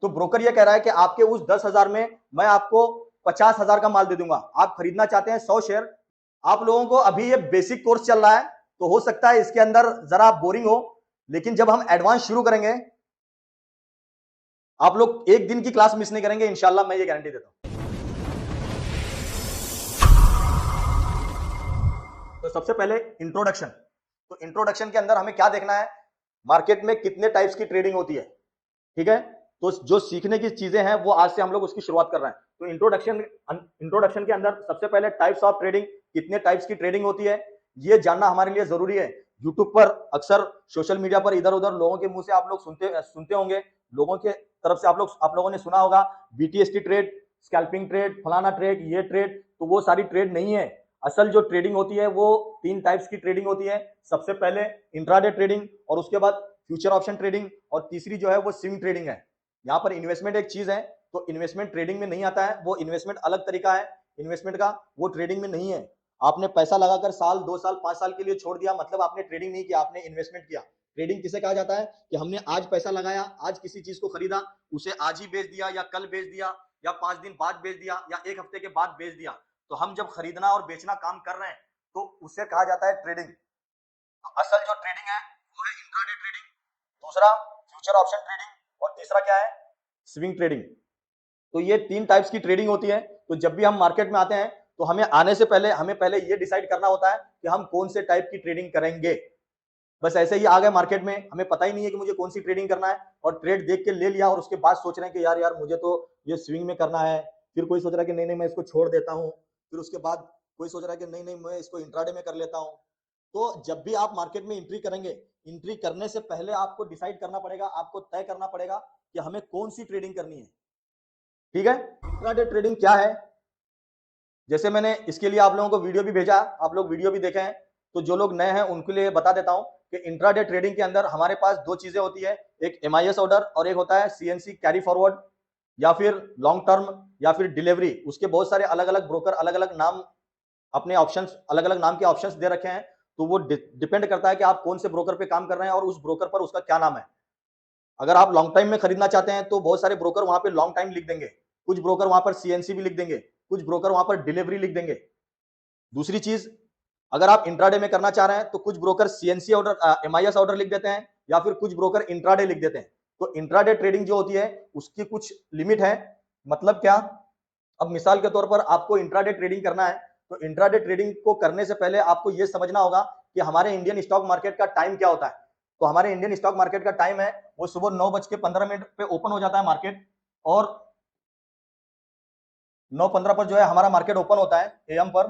तो ब्रोकर ये कह रहा है कि आपके उस 10,000 में मैं आपको 50,000 का माल दे दूंगा। आप खरीदना चाहते हैं 100 शेयर। आप लोगों को अभी ये बेसिक कोर्स चल रहा है, तो हो सकता है इसके अंदर जरा बोरिंग हो, लेकिन जब हम एडवांस शुरू करेंगे, आप लोग एक दिन की क्लास मिस नहीं करेंगे, इंशाल्लाह, मैं ये गारंटी देता हूं। तो सबसे पहले इंट्रोडक्शन। तो इंट्रोडक्शन के अंदर हमें क्या देखना है, मार्केट में कितने टाइप्स की ट्रेडिंग होती है, ठीक है। तो जो सीखने की चीजें हैं वो आज से हम लोग उसकी शुरुआत कर रहे हैं। तो इंट्रोडक्शन के अंदर सबसे पहले टाइप्स ऑफ ट्रेडिंग, कितने टाइप्स की ट्रेडिंग होती है, ये जानना हमारे लिए जरूरी है। यूट्यूब पर अक्सर, सोशल मीडिया पर इधर उधर लोगों के मुंह से आप लोग सुनते होंगे, लोगों के तरफ से आप लोगों ने सुना होगा बीटीएसटी ट्रेड, स्कैल्पिंग ट्रेड, फलाना ट्रेड, ये ट्रेड। तो वो सारी ट्रेड नहीं है। असल जो ट्रेडिंग होती है वो 3 टाइप्स की ट्रेडिंग होती है। सबसे पहले इंट्राडे ट्रेडिंग, और उसके बाद फ्यूचर ऑप्शन ट्रेडिंग, और तीसरी जो है वो स्विंग ट्रेडिंग है। यहाँ पर इन्वेस्टमेंट एक चीज है, तो इन्वेस्टमेंट ट्रेडिंग में नहीं आता है, वो इन्वेस्टमेंट अलग तरीका है इन्वेस्टमेंट का, वो ट्रेडिंग में नहीं है। आपने पैसा लगाकर साल, 2 साल, 5 साल के लिए छोड़ दिया, मतलब आपने ट्रेडिंग नहीं किया, आपने इन्वेस्टमेंट किया। ट्रेडिंग किसे कहा जाता है कि हमने आज पैसा लगाया, आज किसी चीज को खरीदा, उसे आज ही बेच दिया, या कल बेच दिया, या 5 दिन बाद बेच दिया, या 1 हफ्ते के बाद बेच दिया। तो हम जब खरीदना और बेचना काम कर रहे हैं तो उसे कहा जाता है ट्रेडिंग। तो असल जो ट्रेडिंग है वो है इंट्राडे ट्रेडिंग, दूसरा फ्यूचर ऑप्शन ट्रेडिंग, और तीसरा क्या है, स्विंग ट्रेडिंग। तो ये 3 टाइप्स की ट्रेडिंग होती है। तो जब भी हम मार्केट में आते हैं तो हमें आने से पहले हमें पहले ये डिसाइड करना होता है कि हम कौन से टाइप की ट्रेडिंग करेंगे। बस ऐसे ही आ गए मार्केट में, हमें पता ही नहीं है कि मुझे कौन सी ट्रेडिंग करना है, और ट्रेड देख के ले लिया, और उसके बाद सोच रहे हैं कि यार यार मुझे तो ये स्विंग में करना है। फिर कोई सोच रहा है कि नहीं नहीं मैं इसको छोड़ देता हूँ। फिर उसके बाद कोई सोच रहा है कि नहीं नहीं मैं इसको इंट्राडे में कर लेता हूँ। तो जब भी आप मार्केट में एंट्री करेंगे, एंट्री करने से पहले आपको डिसाइड करना पड़ेगा, आपको तय करना पड़ेगा कि हमें कौन सी ट्रेडिंग करनी है, ठीक है। इंट्राडे ट्रेडिंग क्या है, जैसे मैंने इसके लिए आप लोगों को वीडियो भी भेजा, आप लोग वीडियो भी देखे हैं। तो जो लोग नए हैं उनके लिए बता देता हूं कि इंट्राडे ट्रेडिंग के अंदर हमारे पास 2 चीजें होती है, एक एमआईएस ऑर्डर और एक होता है सीएनसी कैरी फॉरवर्ड, या फिर लॉन्ग टर्म, या फिर डिलीवरी। उसके बहुत सारे अलग अलग ब्रोकर अलग अलग नाम, अपने ऑप्शंस, अलग अलग नाम के ऑप्शंस दे रखे हैं। तो वो डिपेंड करता है कि आप कौन से ब्रोकर पे काम कर रहे हैं और उस ब्रोकर पर उसका क्या नाम है। अगर आप लॉन्ग टाइम में खरीदना चाहते हैं तो बहुत सारे ब्रोकर वहां पे लॉन्ग टाइम लिख देंगे, कुछ ब्रोकर वहां पर सीएनसी भी लिख देंगे, कुछ ब्रोकर वहां पर डिलीवरी लिख देंगे। दूसरी चीज, अगर आप इंट्राडे में करना चाह रहे हैं तो कुछ broker CNC order, MIS order लिख देते हैं, या फिर कुछ ब्रोकर इंट्राडे लिख देते हैं। तो इंट्राडे ट्रेडिंग जो होती है उसकी कुछ लिमिट है। मतलब क्या, अब मिसाल के तौर पर आपको इंट्राडे ट्रेडिंग करना है, तो इंट्राडे ट्रेडिंग को करने से पहले आपको यह समझना होगा कि हमारे इंडियन स्टॉक मार्केट का टाइम क्या होता है। तो हमारे इंडियन स्टॉक मार्केट का टाइम है वो सुबह 9:15 पे ओपन हो जाता है मार्केट, और 9:15 पर जो है हमारा मार्केट ओपन होता है एएम पर,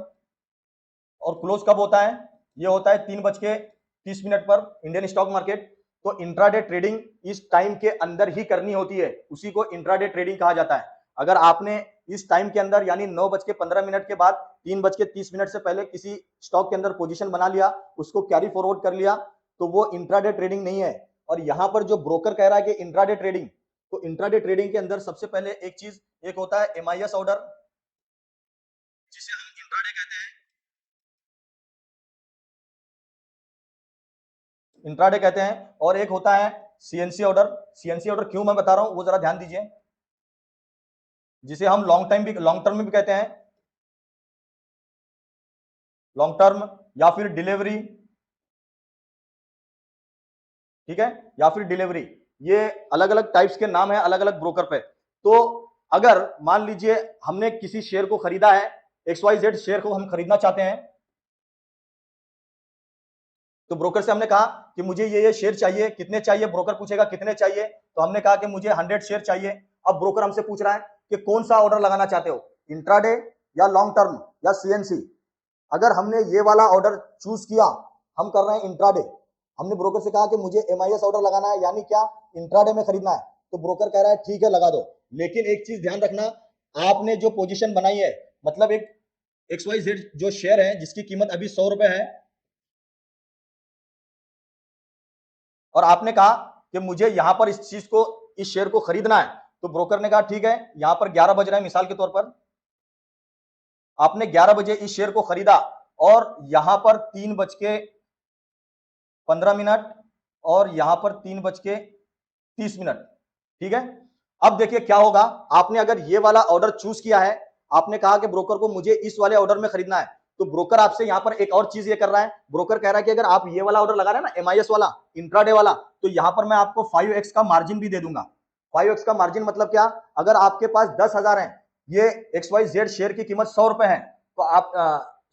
और क्लोज कब होता है, ये होता है 3:30 पर इंडियन स्टॉक मार्केट। तो इंट्राडे ट्रेडिंग इस टाइम के अंदर ही करनी होती है, उसी को इंट्राडे ट्रेडिंग कहा जाता है। अगर आपने इस टाइम के अंदर यानी 9:15 के बाद 3:30 से पहले किसी स्टॉक के अंदर पोजीशन बना लिया, उसको कैरी फॉरवर्ड कर लिया, तो वो इंट्राडे ट्रेडिंग नहीं है। और यहां पर जो ब्रोकर कह रहा है कि इंट्राडे ट्रेडिंग, तो इंट्राडे ट्रेडिंग के अंदर सबसे पहले एक चीज, एक होता है एमआईएस ऑर्डर, जिसे हम इंट्राडे कहते हैं, इंट्राडे कहते हैं, और एक होता है सीएनसी ऑर्डर। सीएनसी ऑर्डर क्यों मैं बता रहा हूं वो जरा ध्यान दीजिए, जिसे हम लॉन्ग टर्म भी कहते हैं, लॉन्ग टर्म, या फिर डिलीवरी, ठीक है, या फिर डिलीवरी। ये अलग अलग टाइप्स के नाम है अलग अलग ब्रोकर पे। तो अगर मान लीजिए हमने किसी शेयर को खरीदा है, XYZ शेयर को हम खरीदना चाहते हैं, तो ब्रोकर से हमने कहा कि मुझे ये शेयर चाहिए, कितने चाहिए, ब्रोकर पूछेगा कितने चाहिए, तो हमने कहा कि मुझे 100 शेयर चाहिए। अब ब्रोकर हमसे पूछ रहा है कि कौन सा ऑर्डर लगाना चाहते हो, इंट्राडे या लॉन्ग टर्म या सीएनसी। अगर हमने ये वाला ऑर्डर चूज किया, हम कर रहे हैं इंट्राडे, हमने ब्रोकर से कहा कि मुझे एमआईएस ऑर्डर लगाना है, यानी क्या, इंट्राडे में खरीदना है, तो ब्रोकर कह रहा है ठीक है लगा दो। लेकिन एक चीज ध्यान रखना, आपने जो पोजीशन बनाई है, मतलब एक XYZ जो शेयर है जिसकी कीमत अभी 100 रुपए है, और आपने कहा कि मुझे यहां पर इस चीज को, इस शेयर को खरीदना है, तो ब्रोकर ने कहा ठीक है, यहां पर 11 बज रहे हैं मिसाल के तौर पर, आपने 11 बजे इस शेयर को खरीदा, और यहां पर 3:15 और यहां पर 3:30, ठीक है। अब देखिए क्या होगा, आपने अगर ये वाला ऑर्डर चूज किया है, आपने कहा कि ब्रोकर को मुझे इस वाले ऑर्डर में खरीदना है, तो ब्रोकर आपसे यहां पर एक और चीज ये कर रहा है, ब्रोकर कह रहा है कि अगर आप ये वाला ऑर्डर लगा रहे हैं ना, एमआईएस वाला, इंट्राडे वाला, तो यहां पर मैं आपको 5x का मार्जिन भी दे दूंगा। 5x का मार्जिन मतलब क्या, अगर आपके पास 10,000 है, ये XYZ शेयर की कीमत 100 रुपए है, तो आप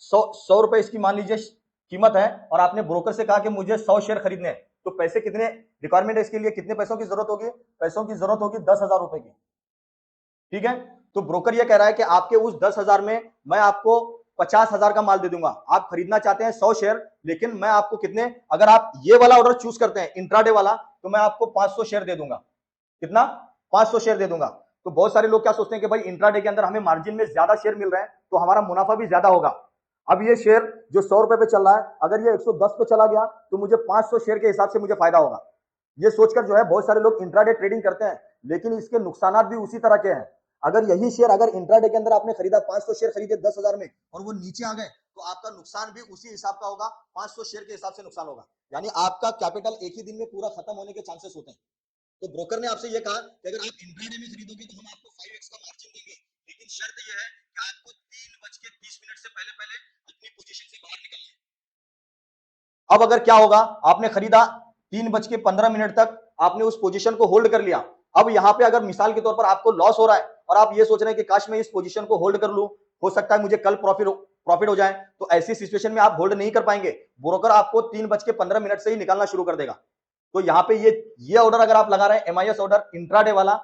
100 रुपए इसकी मान लीजिए कीमत है, और आपने ब्रोकर से कहा कि मुझे 100 शेयर खरीदने हैं, तो पैसे कितने रिक्वायरमेंट है इसके लिए, कितने पैसों की जरूरत होगी, पैसों की जरूरत होगी 10,000 रुपए की। ठीक है, तो ब्रोकर ये कह रहा है कि आपके उस 10,000 में मैं आपको 50,000 का माल दे दूंगा। आप खरीदना चाहते हैं 100 शेयर, लेकिन मैं आपको कितने, अगर आप ये वाला ऑर्डर चूज करते हैं इंट्राडे वाला, तो मैं आपको 500 शेयर दे दूंगा। कितना, 500 शेयर दे दूंगा। तो बहुत सारे लोग क्या सोचते हैं कि भाई इंट्राडे के अंदर हमें मार्जिन में ज्यादा शेयर मिल रहे हैं, तो हमारा मुनाफा भी ज्यादा होगा। अब ये शेयर जो 100 रुपए पे चल रहा है, अगर ये 110 पे चला गया, तो मुझे 500 शेयर के हिसाब से मुझे फायदा होगा। ये सोचकर जो है बहुत सारे लोग इंट्राडे ट्रेडिंग करते हैं, लेकिन इसके नुकसान भी उसी तरह के हैं। अगर यही शेयर, अगर इंट्राडे के अंदर आपने खरीदा, 500 शेयर खरीदे 10,000 में, और वो नीचे आ गए, तो आपका नुकसान भी उसी हिसाब का होगा, 500 शेयर के हिसाब से नुकसान होगा। यानी आपका कैपिटल एक ही दिन में पूरा खत्म होने के चांसेस होते हैं। तो ब्रोकर ने आपसे ये कहा कि अगर आप इंट्राडे में खरीदोगे तो हम आपको 5x का मार्जिन देंगे, लेकिन शर्त यह है कि आपको 3:30 से पहले पहले अपनी पोजीशन से बाहर निकलना है। अब अगर क्या होगा, आपने खरीदा 3:15 तक, आपने उस पोजीशन को होल्ड कर लिया। अब यहां पे अगर मिसाल के तौर पर आपको लॉस हो रहा है, और आप ये सोच रहे हैं कि काश मैं इस पोजीशन को होल्ड कर लूं, हो सकता है मुझे कल प्रॉफिट हो जाए, तो ऐसी सिचुएशन में आप होल्ड नहीं कर पाएंगे। ब्रोकर आपको 3:15 से ही निकालना शुरू कर देगा। तो यहाँ पे ये ऑर्डर अगर आप लगा रहे हैं, एमआईएस ऑर्डर इंट्राडे वाला,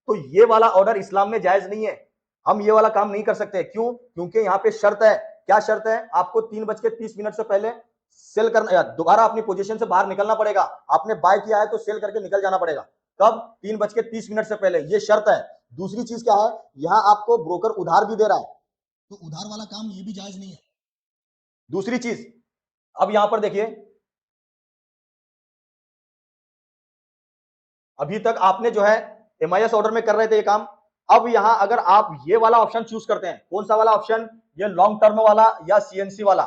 तो ये वाला ऑर्डर इस्लाम में जायज नहीं है। हम ये वाला काम नहीं कर सकते। क्यों? क्योंकि यहाँ पे शर्त है। क्या शर्त है? आपको 3:30 से पहले सेल करना, या दोबारा अपनी पोजीशन से बाहर निकलना पड़ेगा। आपने बाय किया है तो सेल करके निकल जाना पड़ेगा। कब? 3:30 से पहले, ये शर्त है। दूसरी चीज क्या है, यहां आपको ब्रोकर उधार भी दे रहा है, तो उधार वाला काम ये भी जायज नहीं है। दूसरी चीज, अब यहां पर देखिए, अभी तक आपने जो है एमआईएस ऑर्डर में कर रहे थे ये काम। अब यहां अगर आप ये वाला ऑप्शन चूज करते हैं, कौन सा वाला ऑप्शन, ये लॉन्ग टर्म वाला या सीएनसी वाला,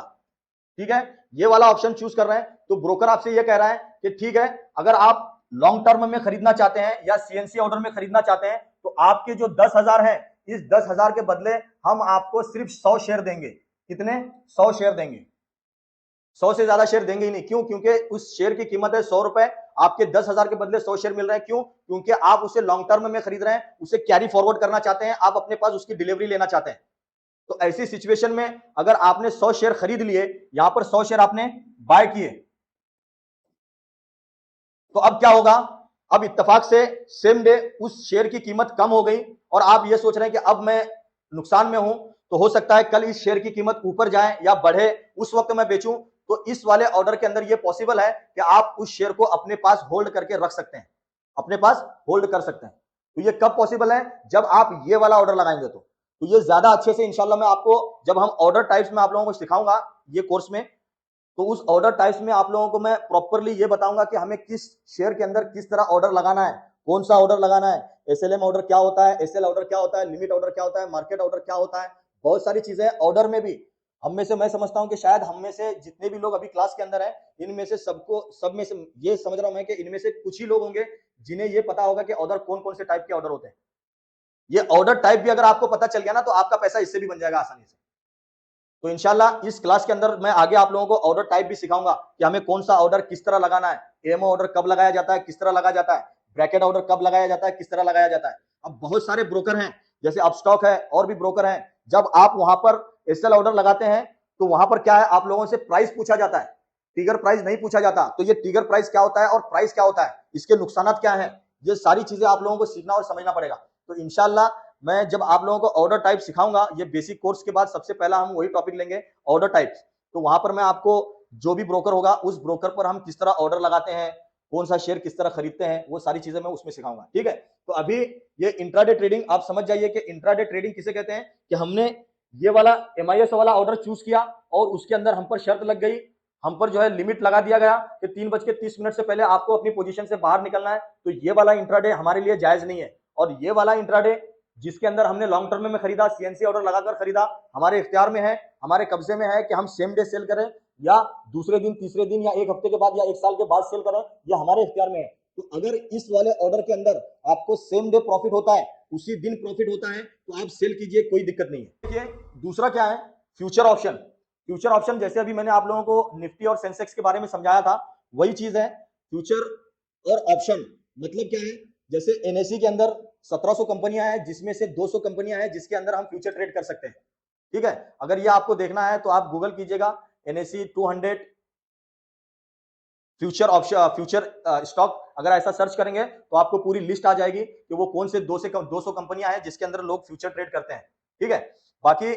ठीक है, ये वाला ऑप्शन चूज कर रहे हैं, तो ब्रोकर आपसे ये कह रहा है कि ठीक है, अगर आप लॉन्ग टर्म में खरीदना चाहते हैं या सीएनसी ऑर्डर में खरीदना चाहते हैं, तो आपके जो 10,000 है, इस 10,000 के बदले हम आपको सिर्फ 100 शेयर देंगे। कितने? 100 शेयर देंगे। 100 से ज्यादा शेयर देंगे ही नहीं। क्यों? क्योंकि उस शेयर की कीमत है 100 रुपए, आपके 10,000 के बदले 100 शेयर मिल रहे हैं। क्यों? क्योंकि आप उसे लॉन्ग टर्म में खरीद रहे हैं, उसे कैरी फॉरवर्ड करना चाहते हैं, आप अपने पास उसकी डिलीवरी लेना चाहते हैं। तो ऐसी सिचुएशन में अगर आपने 100 शेयर खरीद लिए, यहां पर 100 शेयर आपने बाय किए, तो अब क्या होगा, अब इत्तेफाक से सेम डे उस शेयर की कीमत कम हो गई, और आप ये सोच रहे हैं कि अब मैं नुकसान में हूं, तो हो सकता है कल इस शेयर की कीमत ऊपर जाए या बढ़े, उस वक्त मैं बेचूं। तो इस वाले ऑर्डर के अंदर यह पॉसिबल है कि आप उस शेयर को अपने पास होल्ड करके रख सकते हैं, अपने पास होल्ड कर सकते हैं। तो ये कब पॉसिबल है? जब आप ये वाला ऑर्डर लगाएंगे। तो ये ज्यादा अच्छे से इंशाल्लाह मैं आपको, जब हम ऑर्डर टाइप्स में आप लोगों को सिखाऊंगा ये कोर्स में, तो उस ऑर्डर टाइप्स में आप लोगों को मैं प्रॉपरली ये बताऊंगा कि हमें किस शेयर के अंदर किस तरह ऑर्डर लगाना है, कौन सा ऑर्डर लगाना है, एसएलएम ऑर्डर क्या होता है, एसएल ऑर्डर क्या होता है, लिमिट ऑर्डर क्या होता है, मार्केट ऑर्डर क्या होता है। बहुत सारी चीजें ऑर्डर में भी, हम में से, मैं समझता हूं कि शायद हम में से जितने भी लोग अभी क्लास के अंदर हैं, इनमें से सबको, सब में से ये समझ रहा हूं मैं कि इनमें से कुछ ही लोग होंगे जिन्हें ये पता होगा कि ऑर्डर कौन कौन से टाइप के ऑर्डर होते हैं। ये ऑर्डर टाइप भी अगर आपको पता चल गया ना, तो आपका पैसा इससे भी बन जाएगा आसानी से। तो इंशाल्लाह इस क्लास के अंदर मैं आगे आप लोगों को ऑर्डर टाइप भी सिखाऊंगा कि हमें कौन सा ऑर्डर किस तरह लगाना है, एमओ ऑर्डर कब लगाया जाता है, किस तरह लगाया जाता है, ब्रैकेट ऑर्डर कब लगाया जाता है, किस तरह लगाया जाता है। अब बहुत सारे ब्रोकर हैं, जैसे अपस्टॉक है, और भी ब्रोकर हैं। जब आप वहां पर एसएल ऑर्डर लगाते हैं, तो वहां पर क्या है, आप लोगों से प्राइस पूछा जाता है, टिगर प्राइस नहीं पूछा जाता। तो ये टिगर प्राइस क्या होता है और प्राइस क्या होता है, इसके नुकसान क्या है, ये सारी चीजें आप लोगों को सीखना और समझना पड़ेगा। तो इंशाल्लाह मैं जब आप लोगों को ऑर्डर टाइप सिखाऊंगा, ये बेसिक कोर्स के बाद सबसे पहला हम वही टॉपिक लेंगे, ऑर्डर टाइप्स। तो वहां पर मैं आपको, जो भी ब्रोकर होगा, उस ब्रोकर पर हम किस तरह ऑर्डर लगाते हैं, कौन सा शेयर किस तरह खरीदते हैं, वो सारी चीजें मैं उसमें सिखाऊंगा। ठीक है, तो अभी ये इंट्राडे ट्रेडिंग आप समझ जाइए कि इंट्राडे ट्रेडिंग किसे कहते हैं, कि हमने ये वाला एमआईएस वाला ऑर्डर चूज किया, और उसके अंदर हम पर शर्त लग गई, हम पर जो है लिमिट लगा दिया गया कि 3:30 से पहले आपको अपनी पोजीशन से बाहर निकलना है। तो ये वाला इंट्राडे हमारे लिए जायज नहीं है। और ये वाला इंट्राडे जिसके अंदर हमने लॉन्ग टर्म में खरीदा, सीएनसी ऑर्डर लगाकर खरीदा, हमारे इख्तियार में है, हमारे कब्जे में है कि हम सेम डे सेल करें, या दूसरे दिन, तीसरे दिन, या एक हफ्ते के बाद, या एक साल के बाद सेल करें, यह हमारे इख्तियार में है। तो अगर इस वाले ऑर्डर के अंदर आपको सेम डे प्रॉफिट होता है, उसी दिन प्रॉफिट होता है, तो आप सेल कीजिए, कोई दिक्कत नहीं है। देखिए दूसरा क्या है, फ्यूचर ऑप्शन। फ्यूचर ऑप्शन जैसे अभी मैंने आप लोगों को निफ्टी और सेंसेक्स के बारे में समझाया था, वही चीज है। फ्यूचर और ऑप्शन मतलब क्या है, जैसे एनएससी के अंदर 1700 कंपनियां हैं, जिसमें से 200 कंपनियां हैं जिसके अंदर हम फ्यूचर ट्रेड कर सकते हैं। ठीक है, अगर ये आपको देखना है तो आप गूगल कीजिएगा NSC 200 future option, future stock, अगर ऐसा सर्च करेंगे तो आपको पूरी लिस्ट आ जाएगी कि वो कौन से 200 कंपनियां हैं जिसके अंदर लोग फ्यूचर ट्रेड करते हैं। ठीक है, बाकी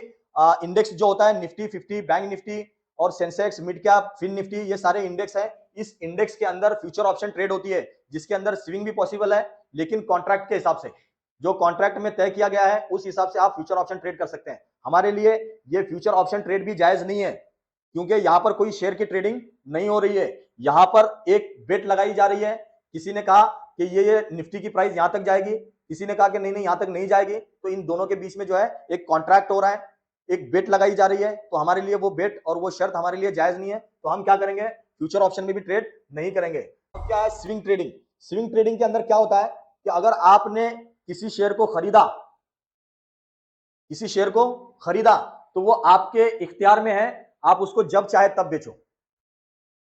इंडेक्स जो होता है निफ्टी 50, बैंक निफ्टी और Sensex, mid cap, fin Nifty, ये सारे इंडेक्स है। इस इंडेक्स के अंदर फ्यूचर ऑप्शन ट्रेड होती है, जिसके अंदर स्विंग भी पॉसिबल है, लेकिन कॉन्ट्रैक्ट के हिसाब से, जो कॉन्ट्रैक्ट में तय किया गया है उस हिसाब से आप फ्यूचर ऑप्शन ट्रेड कर सकते हैं। हमारे लिए ये फ्यूचर ऑप्शन ट्रेड भी जायज नहीं है, क्योंकि यहां पर कोई शेयर की ट्रेडिंग नहीं हो रही है। यहां पर एक बेट लगाई जा रही है, किसी ने कहा कि ये निफ्टी की प्राइस यहां तक जाएगी, किसी ने कहा कि नहीं नहीं यहां तक नहीं जाएगी, तो इन दोनों के बीच में जो है एक कॉन्ट्रैक्ट हो रहा है, एक बेट लगाई जा रही है। तो हमारे लिए वो बेट और वो शर्त हमारे लिए जायज नहीं है, तो हम क्या करेंगे, फ्यूचर ऑप्शन में भी ट्रेड नहीं करेंगे। अब क्या है स्विंग ट्रेडिंग। स्विंग ट्रेडिंग के अंदर क्या होता है कि अगर आपने किसी शेयर को खरीदा, किसी शेयर को खरीदा, तो वो आपके इख्तियार में है, आप उसको जब चाहे तब बेचो।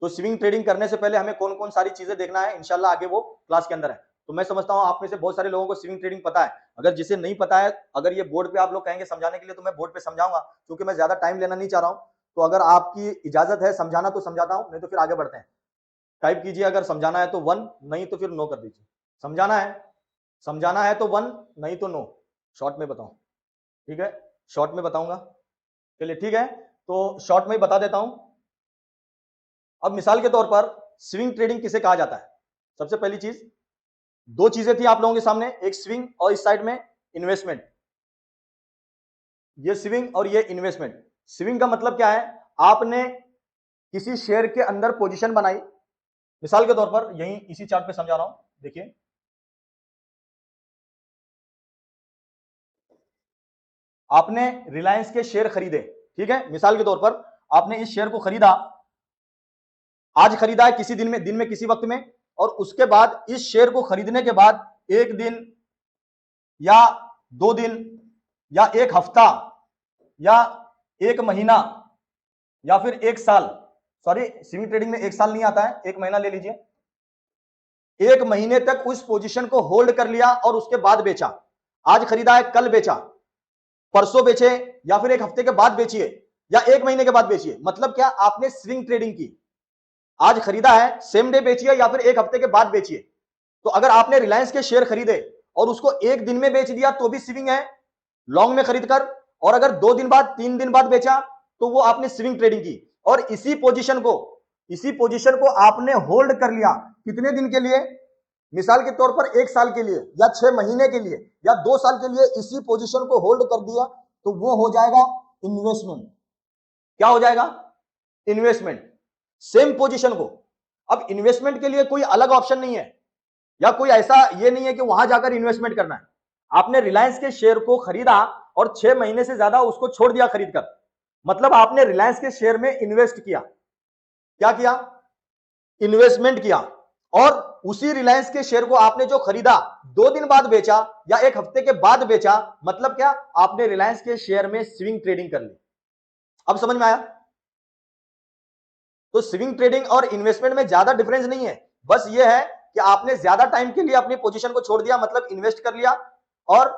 तो स्विंग ट्रेडिंग करने से पहले हमें कौन कौन सारी चीजें देखना है, इंशाल्लाह आगे वो क्लास के अंदर है। तो मैं समझता हूं आप में से बहुत सारे लोगों को स्विंग ट्रेडिंग पता है। अगर जिसे नहीं पता है, अगर ये बोर्ड पे आप लोग कहेंगे समझाने के लिए, तो मैं बोर्ड पे समझाऊंगा, क्योंकि मैं ज्यादा टाइम लेना नहीं चाह रहा हूं। तो अगर आपकी इजाजत है समझाना तो समझाता हूं, नहीं तो फिर आगे बढ़ते हैं। टाइप कीजिए, अगर समझाना है तो 1, नहीं तो फिर नो कर दीजिए। समझाना है तो 1, नहीं तो नो। शॉर्ट में बताऊं, ठीक है, शॉर्ट में बताऊंगा। चलिए ठीक है, तो शॉर्ट में ही बता देता हूं। अब मिसाल के तौर पर स्विंग ट्रेडिंग किसे कहा जाता है। सबसे पहली चीज, दो चीजें थी आप लोगों के सामने, एक स्विंग और इस साइड में इन्वेस्टमेंट। ये स्विंग और ये इन्वेस्टमेंट। स्विंग का मतलब क्या है, आपने किसी शेयर के अंदर पोजीशन बनाई। मिसाल के तौर पर यही इसी चार्ट पे समझा रहा हूं, देखिए आपने रिलायंस के शेयर खरीदे। ठीक है, मिसाल के तौर पर आपने इस शेयर को खरीदा, आज खरीदा है किसी दिन में किसी वक्त में, और उसके बाद इस शेयर को खरीदने के बाद एक दिन या 2 दिन या एक हफ्ता या एक महीना या फिर एक साल, सॉरी स्विंग ट्रेडिंग में एक साल नहीं आता है, एक महीना ले लीजिए, एक महीने तक उस पोजीशन को होल्ड कर लिया और उसके बाद बेचा। आज खरीदा है कल बेचा, परसों बेचे, या फिर एक हफ्ते के बाद बेचिए, या एक महीने के बाद बेचिए। मतलब क्या, आपने स्विंग ट्रेडिंग की। आज खरीदा है सेम डे बेचिए या फिर एक हफ्ते के बाद बेचिए। तो अगर आपने रिलायंस के शेयर खरीदे और उसको एक दिन में बेच दिया तो भी स्विंग है, लॉन्ग में खरीदकर, और अगर 2 दिन बाद 3 दिन बाद बेचा तो वो आपने स्विंग ट्रेडिंग की। और इसी पोजीशन को आपने होल्ड कर लिया कितने दिन के लिए, मिसाल के तौर पर 1 साल के लिए या 6 महीने के लिए या 2 साल के लिए, इसी पोजीशन को होल्ड कर दिया, तो वो हो जाएगा इन्वेस्टमेंट। क्या हो जाएगा, इन्वेस्टमेंट। सेम पोजीशन को। अब इन्वेस्टमेंट के लिए कोई अलग ऑप्शन नहीं है, या कोई ऐसा ये नहीं है कि वहां जाकर इन्वेस्टमेंट करना है। आपने रिलायंस के शेयर को खरीदा और 6 महीने से ज्यादा उसको छोड़ दिया खरीदकर, मतलब आपने रिलायंस के शेयर में इन्वेस्ट किया। क्या किया, इन्वेस्टमेंट किया। और उसी रिलायंस के शेयर को आपने जो खरीदा 2 दिन बाद बेचा या एक हफ्ते के बाद बेचा, मतलब क्या, आपने रिलायंस के शेयर में स्विंग ट्रेडिंग कर ली। अब समझ में आया। तो स्विंग ट्रेडिंग और इन्वेस्टमेंट में ज्यादा डिफरेंस नहीं है, बस ये है कि आपने ज्यादा टाइम के लिए अपनी पोजीशन को छोड़ दिया, मतलब इन्वेस्ट कर लिया, और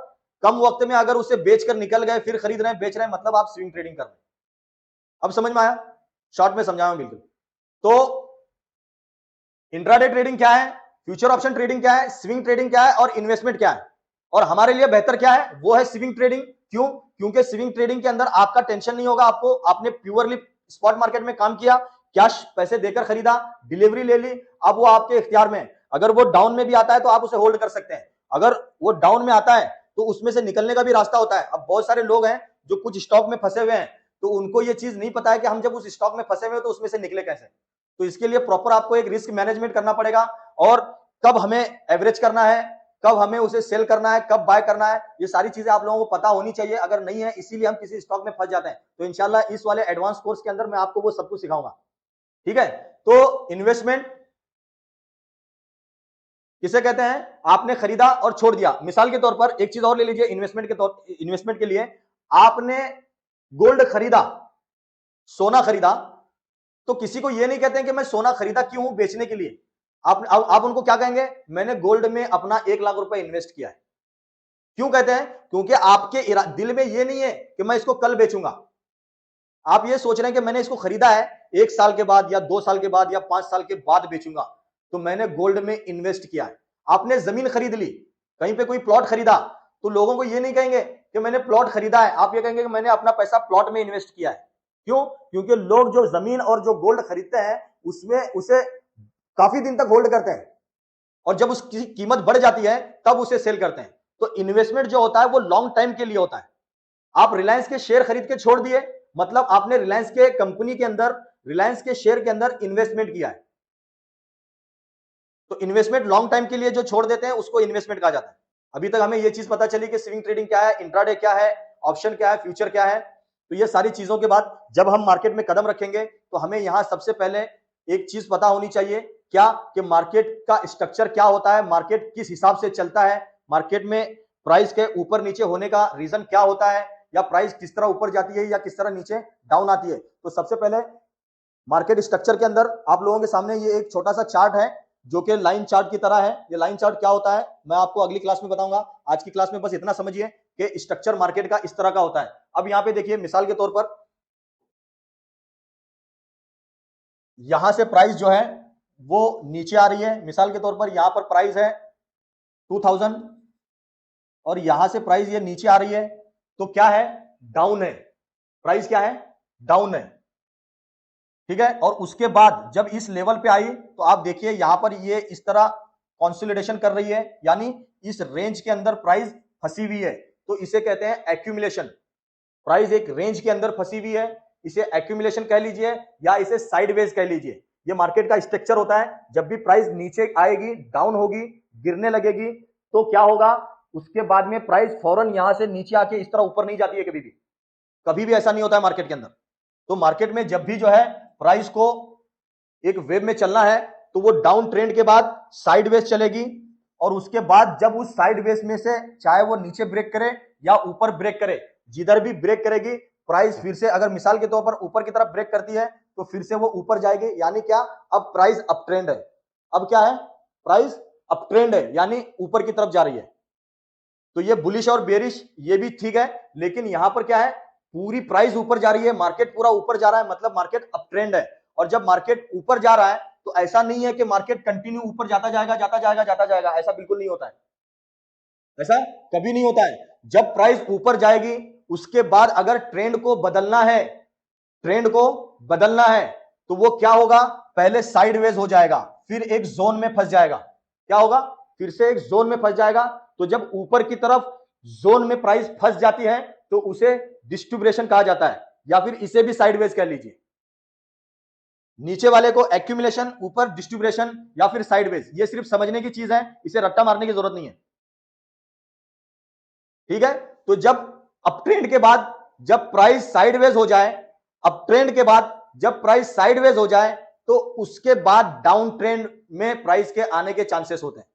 कम वक्त में अगर उसे बेचकर निकल गए, फिर खरीद रहे हैं बेच रहे हैं, मतलब आप स्विंग ट्रेडिंग कर रहे हैं। अब समझ में आया, शॉर्ट में समझाया बिल्कुल। तो इंट्राडे ट्रेडिंग क्या है, फ्यूचर ऑप्शन ट्रेडिंग क्या है, स्विंग ट्रेडिंग क्या है, और इन्वेस्टमेंट क्या है। और हमारे लिए बेहतर क्या है, वो है स्विंग ट्रेडिंग। क्यों, क्योंकि स्विंग ट्रेडिंग के अंदर आपका टेंशन नहीं होगा, आपको, आपने प्योरली स्पॉट मार्केट में काम किया, कैश पैसे देकर खरीदा, डिलीवरी ले ली, अब वो आपके इख्तियार में है। अगर वो डाउन में भी आता है तो आप उसे होल्ड कर सकते हैं, अगर वो डाउन में आता है तो उसमें से निकलने का भी रास्ता होता है। अब बहुत सारे लोग हैं जो कुछ स्टॉक में फंसे हुए हैं, तो उनको ये चीज नहीं पता है कि हम जब उस स्टॉक में फंसे हुए हैं तो उसमें से निकले कैसे। तो इसके लिए प्रॉपर आपको एक रिस्क मैनेजमेंट करना पड़ेगा, और कब हमें एवरेज करना है, कब हमें उसे सेल करना है, कब बाय करना है, ये सारी चीजें आप लोगों को पता होनी चाहिए। अगर नहीं है, इसीलिए हम किसी स्टॉक में फंस जाते हैं। तो इंशाल्लाह इस वाले एडवांस कोर्स के अंदर मैं आपको वो सब कुछ सिखाऊंगा। ठीक है, तो इन्वेस्टमेंट किसे कहते हैं? आपने खरीदा और छोड़ दिया। मिसाल के तौर पर एक चीज और ले लीजिए, इन्वेस्टमेंट के लिए आपने गोल्ड खरीदा, सोना खरीदा, तो किसी को यह नहीं कहते हैं कि मैं सोना खरीदा क्यों हूं? बेचने के लिए। आप उनको क्या कहेंगे? मैंने गोल्ड में अपना 1 लाख रुपए इन्वेस्ट किया है। क्यों कहते हैं? क्योंकि आपके दिल में यह नहीं है कि मैं इसको कल बेचूंगा। आप ये सोच रहे हैं कि मैंने इसको खरीदा है 1 साल के बाद या 2 साल के बाद या 5 साल के बाद बेचूंगा, तो मैंने गोल्ड में इन्वेस्ट किया है। आपने जमीन खरीद ली, कहीं पे कोई प्लॉट खरीदा, तो लोगों को ये नहीं कहेंगे कि मैंने प्लॉट खरीदा है, आप ये कहेंगे कि मैंने अपना पैसा प्लॉट में इन्वेस्ट किया है। क्यों? क्योंकि लोग जो जमीन और जो गोल्ड खरीदते हैं उसमें उसे काफी दिन तक होल्ड करते हैं, और जब उसकी कीमत बढ़ जाती है तब उसे सेल करते हैं। तो इन्वेस्टमेंट जो होता है वो लॉन्ग टाइम के लिए होता है। आप रिलायंस के शेयर खरीद के छोड़ दिए, मतलब आपने रिलायंस के कंपनी के अंदर, रिलायंस के शेयर के अंदर इन्वेस्टमेंट किया है। तो इन्वेस्टमेंट लॉन्ग टाइम के लिए जो छोड़ देते हैं उसको इन्वेस्टमेंट कहा जाता है। अभी तक हमें यह चीज पता चली कि स्विंग ट्रेडिंग क्या है, इंट्राडे क्या है, ऑप्शन क्या है, फ्यूचर क्या है। तो ये सारी चीजों के बाद जब हम मार्केट में कदम रखेंगे तो हमें यहां सबसे पहले एक चीज पता होनी चाहिए, क्या कि मार्केट का स्ट्रक्चर क्या होता है, मार्केट किस हिसाब से चलता है, मार्केट में प्राइस के ऊपर नीचे होने का रीजन क्या होता है, या प्राइस किस तरह ऊपर जाती है या किस तरह नीचे डाउन आती है। तो सबसे पहले मार्केट स्ट्रक्चर के अंदर आप लोगों के सामने ये एक छोटा सा चार्ट है जो कि लाइन चार्ट की तरह है। ये लाइन चार्ट क्या होता है मैं आपको अगली क्लास में बताऊंगा। आज की क्लास में बस इतना समझिए कि स्ट्रक्चर मार्केट का इस तरह का होता है। अब यहां पे देखिए, मिसाल के तौर पर यहां से प्राइस जो है वो नीचे आ रही है। मिसाल के तौर पर यहां पर प्राइस है 2000 और यहां से प्राइस ये नीचे आ रही है, तो क्या है? डाउन है। प्राइस क्या है? डाउन है। ठीक है। और उसके बाद जब इस लेवल पे आई तो आप देखिए यहां पर ये इस तरह कंसोलिडेशन कर रही है, यानी इस रेंज के अंदर प्राइस फंसी हुई है, तो इसे कहते हैं एक्यूमुलेशन। प्राइस एक रेंज के अंदर फंसी हुई है, इसे एक्यूमुलेशन कह लीजिए या इसे साइडवेज कह लीजिए। ये मार्केट का स्ट्रक्चर होता है। जब भी प्राइस नीचे आएगी, डाउन होगी, गिरने लगेगी, तो क्या होगा? उसके बाद में प्राइस फौरन यहां से नीचे आके इस तरह ऊपर नहीं जाती है। कभी भी ऐसा नहीं होता है मार्केट के अंदर। तो मार्केट में जब भी जो है प्राइस को एक वेव में चलना है तो वो डाउन ट्रेंड के बाद साइडवेज चलेगी, और उसके बाद जब उस साइडवेज में से चाहे वो नीचे ब्रेक करे या ऊपर ब्रेक करे, जिधर भी ब्रेक करेगी प्राइस फिर से, अगर मिसाल के तौर पर ऊपर की तरफ ब्रेक करती है तो फिर से वो ऊपर जाएगी, यानी क्या? अब प्राइस अप ट्रेंड है। अब क्या है? प्राइस अप ट्रेंड है, यानी ऊपर की तरफ जा रही है। तो ये बुलिश और बेरिश ये भी ठीक है, लेकिन यहां पर क्या है? पूरी प्राइस ऊपर जा रही है, मार्केट पूरा ऊपर जा रहा है, मतलब मार्केट अप ट्रेंड है। और जब मार्केट ऊपर जा रहा है तो ऐसा नहीं है कि मार्केट कंटिन्यू ऊपर जाता जाएगा जाता जाएगा जाता जाएगा, ऐसा बिल्कुल नहीं होता है। ऐसा कभी नहीं होता है। जब प्राइस ऊपर जाएगी उसके बाद अगर ट्रेंड को बदलना है, ट्रेंड को बदलना है, तो वो क्या होगा? पहले साइडवेज हो जाएगा, फिर एक जोन में फंस जाएगा। क्या होगा? फिर से एक जोन में फंस जाएगा। तो जब ऊपर की तरफ जोन में प्राइस फंस जाती है तो उसे डिस्ट्रीब्यूशन कहा जाता है, या फिर इसे भी साइडवेज कह लीजिए। नीचे वाले को एक्यूमुलेशन, ऊपर डिस्ट्रीब्यूशन या फिर साइडवेज, ये सिर्फ समझने की चीज है, इसे रट्टा मारने की जरूरत नहीं है। ठीक है। तो जब अप ट्रेंड के बाद जब प्राइस साइडवेज हो जाए, अप ट्रेंड के बाद जब प्राइस साइडवेज हो जाए, तो उसके बाद डाउन ट्रेंड में प्राइस के आने के चांसेस होते हैं।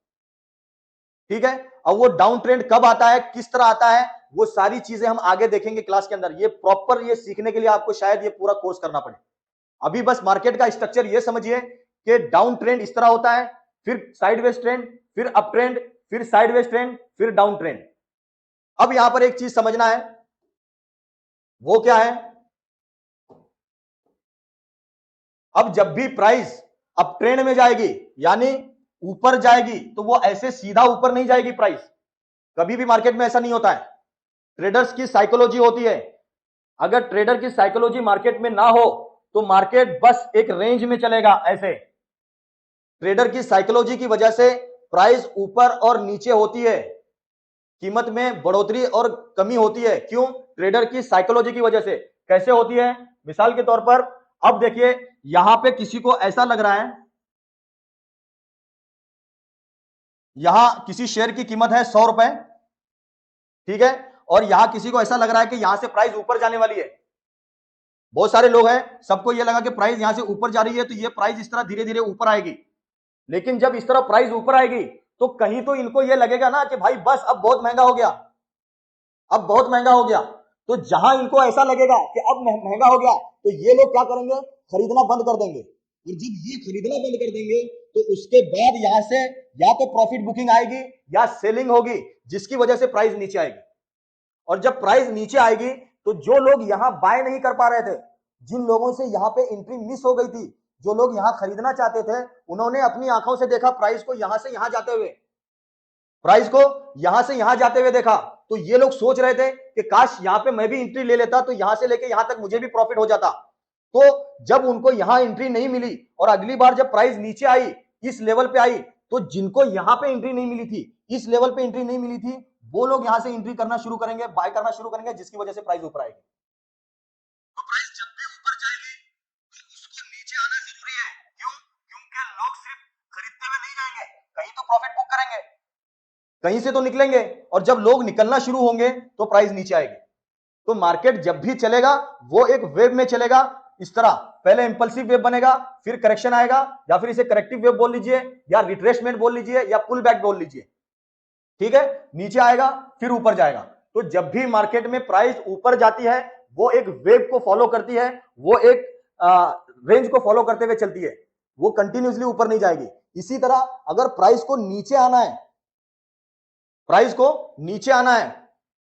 ठीक है। अब वो डाउन ट्रेंड कब आता है, किस तरह आता है, वो सारी चीजें हम आगे देखेंगे क्लास के अंदर। ये प्रॉपर ये सीखने के लिए आपको शायद ये पूरा कोर्स करना पड़े। अभी बस मार्केट का स्ट्रक्चर ये समझिए कि डाउन ट्रेंड इस तरह होता है, फिर साइडवेज ट्रेंड, फिर अप ट्रेंड, फिर साइडवेज ट्रेंड, फिर डाउन ट्रेंड। अब यहां पर एक चीज समझना है, वो क्या है? अब जब भी प्राइस अप ट्रेंड में जाएगी, यानी ऊपर जाएगी, तो वो ऐसे सीधा ऊपर नहीं जाएगी प्राइस। कभी भी मार्केट में ऐसा नहीं होता है। ट्रेडर्स की साइकोलॉजी होती है। अगर ट्रेडर की साइकोलॉजी मार्केट में ना हो तो मार्केट बस एक रेंज में चलेगा। ऐसे ट्रेडर की साइकोलॉजी की वजह से प्राइस ऊपर और नीचे होती है, कीमत में बढ़ोतरी और कमी होती है। क्यों? ट्रेडर की साइकोलॉजी की वजह से। कैसे होती है? मिसाल के तौर पर अब देखिए, यहां पे किसी को ऐसा लग रहा है, यहां किसी शेयर की कीमत है 100 रुपए, ठीक है, और यहां किसी को ऐसा लग रहा है कि यहां से प्राइस ऊपर जाने वाली है। बहुत सारे लोग हैं, सबको यह लगा कि प्राइस यहां से ऊपर जा रही है, तो ये प्राइस इस तरह धीरे धीरे ऊपर आएगी। लेकिन जब इस तरह प्राइस ऊपर आएगी तो कहीं तो इनको ये लगेगा ना कि भाई बस अब बहुत महंगा हो गया, अब बहुत महंगा हो गया। तो जहां इनको ऐसा लगेगा कि अब महंगा हो गया, तो ये लोग क्या करेंगे, खरीदना बंद कर देंगे। और जब ये खरीदना बंद कर देंगे तो उसके बाद यहां से या तो प्रॉफिट बुकिंग आएगी या सेलिंग होगी, जिसकी वजह से प्राइस नीचे आएगी। और जब प्राइस नीचे आएगी तो जो लोग यहां बाय नहीं कर पा रहे थे, जिन लोगों से यहां पे एंट्री मिस हो गई थी, जो लोग यहां खरीदना चाहते थे, उन्होंने अपनी आंखों से देखा प्राइस को यहां से यहां जाते हुए, प्राइस को यहां से यहां जाते हुए देखा। तो ये लोग सोच रहे थे कि काश यहां पे मैं भी एंट्री ले लेता तो यहां से लेके यहां तक मुझे भी प्रॉफिट हो जाता। तो जब उनको यहां एंट्री नहीं मिली और अगली बार जब प्राइस नीचे आई, इस लेवल पे आई, तो जिनको यहां पे एंट्री नहीं मिली थी, इस लेवल पे एंट्री नहीं मिली थी, वो लोग यहां से एंट्री करना शुरू करेंगे, बाय करना शुरू करेंगे, जिसकी वजह से प्राइस ऊपर आएगी। तो प्राइस जब भी ऊपर जाएगी तो उसको नीचे आना जरूरी है। क्यों? क्योंकि लोग सिर्फ खरीदते हुए नहीं जाएंगे, कहीं तो प्रॉफिट बुक करेंगे, कहीं से तो निकलेंगे, और जब लोग निकलना शुरू होंगे तो प्राइस नीचे आएगी। तो मार्केट जब भी चलेगा वो एक वेव में चलेगा, इस तरह पहले इंपल्सिव वेव बनेगा, फिर करेक्शन आएगा, या फिर इसे करेक्टिव वेव बोल लीजिए, या रिट्रेसमेंट बोल लीजिए, या पुल बैक बोल लीजिए। ठीक है, नीचे आएगा फिर ऊपर जाएगा। तो जब भी मार्केट में प्राइस ऊपर जाती है वो एक वेव को फॉलो करती है, वो एक रेंज को फॉलो करते हुए चलती है, वो कंटिन्यूसली ऊपर नहीं जाएगी। इसी तरह अगर प्राइस को नीचे आना है, प्राइस को नीचे आना है,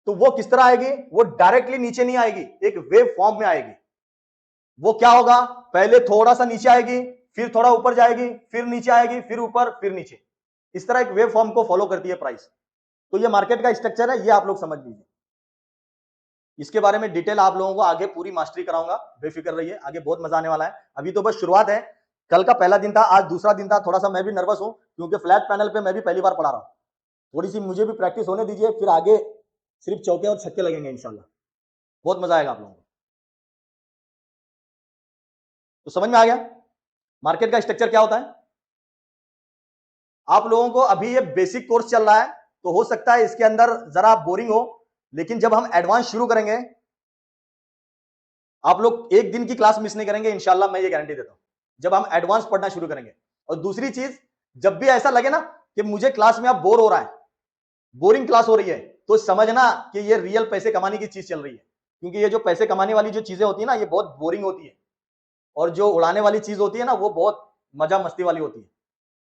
तो वो किस तरह आएगी, वो डायरेक्टली नीचे नहीं आएगी, एक वेव फॉर्म में आएगी। वो क्या होगा, पहले थोड़ा सा नीचे आएगी, फिर थोड़ा ऊपर जाएगी, फिर नीचे आएगी, फिर ऊपर, फिर नीचे। इस तरह एक वेव फॉर्म को फॉलो करती है प्राइस। तो ये मार्केट का स्ट्रक्चर है, ये आप लोग समझ लीजिए। इसके बारे में डिटेल आप लोगों को आगे पूरी मास्टरी कराऊंगा, बेफिक्र रहिए, आगे बहुत मजा आने वाला है। अभी तो बस शुरुआत है, कल का पहला दिन था, आज दूसरा दिन था, थोड़ा सा मैं भी नर्वस हूं क्योंकि फ्लैट पैनल पे मैं भी पहली बार पढ़ा रहा हूं। थोड़ी सी मुझे भी प्रैक्टिस होने दीजिए, फिर आगे सिर्फ चौके और छक्के लगेंगे इंशाल्लाह, बहुत मजा आएगा आप लोगों को। तो समझ में आ गया मार्केट का स्ट्रक्चर क्या होता है। आप लोगों को अभी ये बेसिक कोर्स चल रहा है, तो हो सकता है इसके अंदर जरा बोरिंग हो, लेकिन जब हम एडवांस शुरू करेंगे आप लोग एक दिन की क्लास मिस नहीं करेंगे इंशाल्लाह, मैं ये गारंटी देता हूं, जब हम एडवांस पढ़ना शुरू करेंगे। और दूसरी चीज, जब भी ऐसा लगे ना कि मुझे क्लास में अब बोर हो रहा है, बोरिंग क्लास हो रही है, तो समझना कि ये रियल पैसे कमाने की चीज चल रही है। क्योंकि ये जो पैसे कमाने वाली जो चीजें होती है ना, ये बहुत बोरिंग होती है, और जो उड़ाने वाली चीज होती है ना, वो बहुत मजा मस्ती वाली होती है।